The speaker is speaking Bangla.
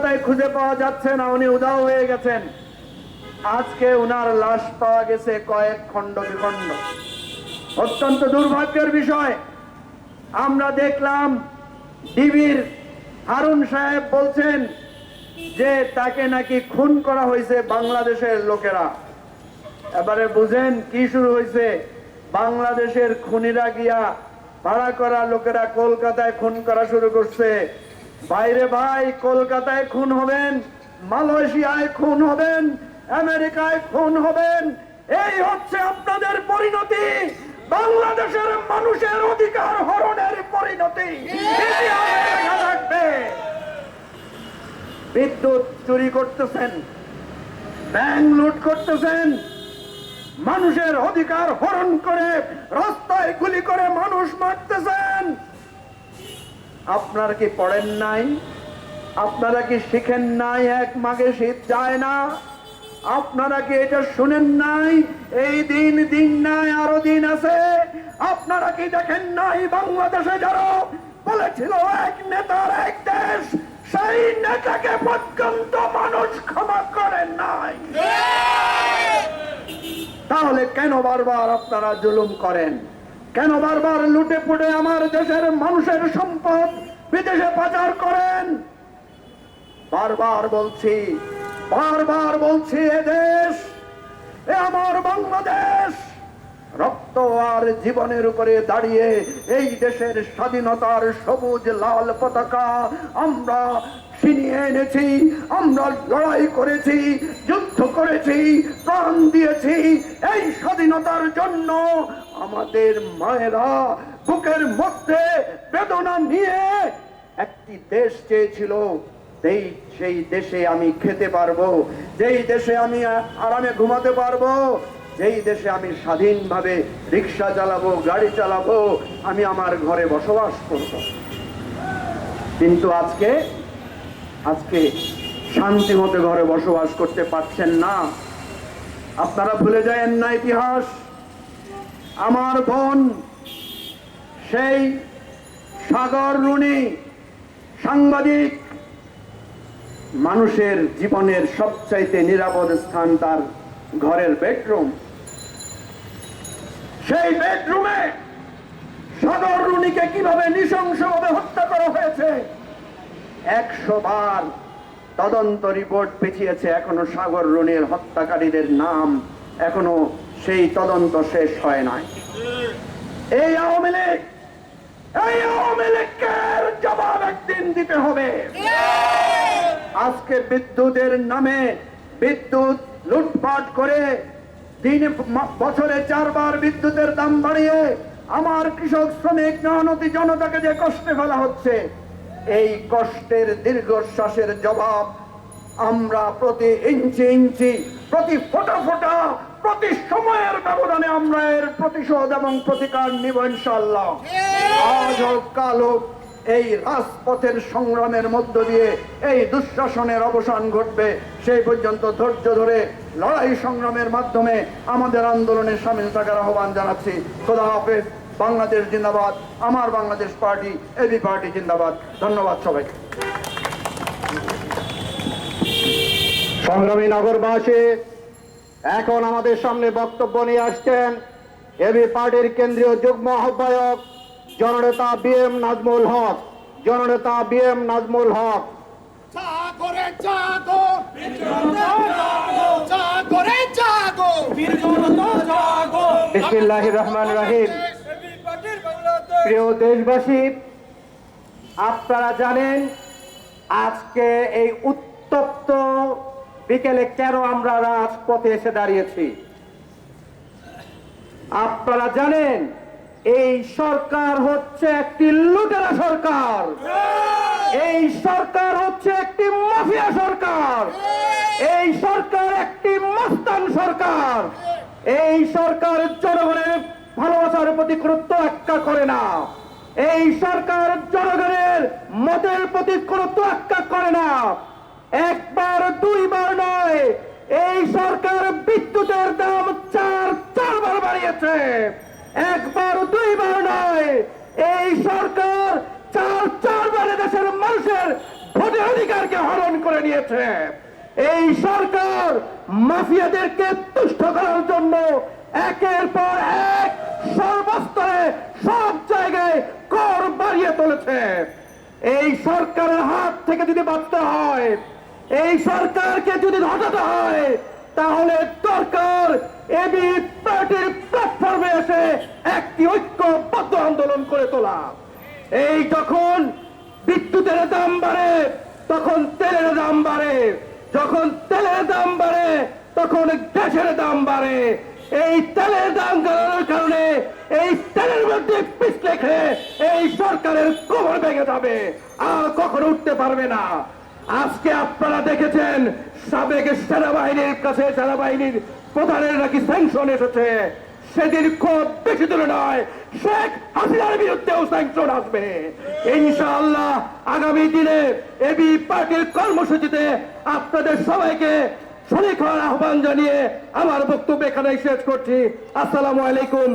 কলকাতায় খুঁজে পাওয়া যাচ্ছে না, উনি উধাও হয়ে গেছেন। আজকে উনার লাশ পাওয়া গেছে কয়েক খণ্ড বিখণ্ড। অত্যন্ত দুর্ভাগ্যের বিষয়। আমরা দেখলাম ডিবির হারুন সাহেব বলছেন যে তাকে নাকি খুন করা হয়েছে বাংলাদেশের লোকেরা। এবারে বুঝেন কি শুরু হয়েছে, বাংলাদেশের খুনিরা গিয়া ভাড়া করা লোকেরা কলকাতায় খুন করা শুরু করছে। বাইরে ভাই, কলকাতায় খুন হবেন, মালয়েশিয়ায় খুন হবেন, আমেরিকায় খুন হবেন, এই হচ্ছে আপনাদের পরিণতি। বাংলাদেশের মানুষের অধিকার হরণের পরিণতি ইতিহাসে লেখা থাকবে। বিদ্যুৎ চুরি করতেছেন, ব্যাংক লুট করতেছেন, মানুষের অধিকার হরণ করে রাস্তায় গুলি করে মানুষ মারতেছেন। আপনারা কি পড়েন নাই? আপনারা কি শিখেন নাই এক মাঘে শীত যায় না? আপনারা কি এটা শুনেন নাই এই দিন দিন নাই আরো দিন আছে? আপনারা কি দেখেন নাই বাংলাদেশে যারা বলেছিল এক নেতার এক দেশ, সেই নেতাকে পর্যন্ত মানুষ ক্ষমা করেন নাই? তাহলে কেন বারবার আপনারা জুলুম করেন? কেন বারবার লুটে পুটে আমার দেশের মানুষের সম্পদ বিদেশে পাচার করেন? বারবার বলছি এ দেশ, এ আমার বাংলাদেশ রক্ত আর জীবনের উপরে দাঁড়িয়ে এই দেশের স্বাধীনতার সবুজ লাল পতাকা আমরা ছিনিয়ে এনেছি। আমরা লড়াই করেছি, যুদ্ধ করেছি, প্রাণ দিয়েছি এই স্বাধীনতার জন্য। আমাদের মায়েরা বুকের মধ্যে বেদনা নিয়ে একটি দেশ চেয়েছিল, সেই দেশে আমি খেতে পারবো, যেই দেশে আমি আরামে ঘুমাতে পারবো, যেই দেশে আমি স্বাধীনভাবে রিক্সা চালাবো, গাড়ি চালাবো, আমি আমার ঘরে বসবাস করব। কিন্তু আজকে শান্তি মতো ঘরে বসবাস করতে পারছেন না। আপনারা ভুলে যায়েন না ইতিহাস। আমার বোন সেই সাগর রুনি, সাংবাদিক, মানুষের জীবনের সবচাইতে নিরাপদ স্থান তার ঘরের বেডরুম। সেই বেডরুমে সাগর রুনিকে কিভাবে নৃশংসভাবে হত্যা করা হয়েছে 100 বার তদন্ত রিপোর্ট পিছিয়েছে, এখনো সাগর রুনির হত্যাকারীদের নাম এখনো সেই তদন্ত শেষ হয় নাই। এই আওয়ামী লীগের জবাব একদিন দিতে হবে। আজকে বিদ্যুতের নামে বিদ্যুৎ লুটপাট করে বছরে 4 বার বিদ্যুতের দাম বাড়িয়ে আমার কৃষক, শ্রমিক, মেহনতি জনতাকে যে কষ্টে ফেলা হচ্ছে, এই কষ্টের দীর্ঘশ্বাসের জবাব আমরা প্রতি ইঞ্চি, প্রতি ফোঁটা ফোঁটা, প্রতি সময়ের ব্যবধানে আমরা এর প্রতিশোধ এবং প্রতিকার নিব ইনশাআল্লাহ। আজ হোক কাল হোক এই রাজপথের সংগ্রামের মধ্য দিয়ে এই দুঃশাসনের অবসান ঘটবে। সেই পর্যন্ত ধৈর্য ধরে লড়াই সংগ্রামের মাধ্যমে আমাদের আন্দোলনে সামিল থাকার আহ্বান জানাচ্ছি। খোদা হাফেজ। বাংলাদেশ জিন্দাবাদ। আমার বাংলাদেশ পার্টি, এবি পার্টি জিন্দাবাদ। ধন্যবাদ সবাইকে। সংগ্রামী নগরবাসী, এখন আমাদের সামনে বক্তব্য নিয়ে আসছেন এবি পার্টির কেন্দ্রীয় যুগ্ম আহ্বায়ক জননেতা বিএম নাজমুল হক। জননেতা বিএম নাজমুল হক। বিসমিল্লাহির রহমানির রহিম। প্রিয় দেশবাসী, আপনারা জানেন আজকে এই উত্তপ্ত বিকেলে কেন আমরা রাজপথে এসে দাঁড়িয়েছি। আপনারা জানেন এই সরকার হচ্ছে একটি লুটেরা সরকার, এই সরকার হচ্ছে একটি মাফিয়া সরকার, এই সরকার একটি মস্তান সরকার। এই সরকার জনগণের ভালোবাসার প্রতি কোনো তোয়াক্কা করে না। এই সরকার জনগণের মতের প্রতি কোনো তোয়াক্কা করে না। একবার দুইবার নয়, এই সরকার বিদ্যুতের দাম 4 বার বাড়িয়েছে। একবার দুইবার নয়, এই সরকার 4 বারে দেশের মানুষের ভোট ভোটের অধিকারকে হরণ করে নিয়েছে। এই সরকার মাফিয়াদেরকে তুষ্ট করার জন্য একের পর এক সর্বস্তরে সব জায়গায় কর বাড়িয়ে তুলেছে। এই সরকারের হাত থেকে যদি বাঁচতে হয়, এই সরকারকে যদি হটাতে হয়, তাহলে দরকার এবি পার্টির প্ল্যাটফর্মে এসে একটি ঐক্যবদ্ধ আন্দোলন করে তোলা। এই যখন বিদ্যুতের দাম বাড়ে তখন তেলের দাম বাড়ে, যখন তেলের দাম বাড়ে তখন গ্যাসের দাম বাড়ে। এই তেলের দাম বাড়ানোর কারণে এই তেলের মধ্যে পিছলে খেয়ে এই সরকারের কোমর ভেঙে যাবে, আর কখনো উঠতে পারবে না। আজকে আপনারা দেখেছেন সাবেক সেনাবাহিনীর কাছে সেনাবাহিনীর প্রধানের নাকি স্যাংশন এসেছে। সেদিন খুব বেশি দূরে নয়, শেখ হাসিনার বিরুদ্ধেও স্যাংশন আসবে ইনশাআল্লাহ। আগামী দিনে এবি পার্টির কর্মসূচিতে আপনাদের সবাইকে শরীক হওয়ার আহ্বান জানিয়ে আমার বক্তব্য এখানে শেষ করছি। আসসালামু আলাইকুম।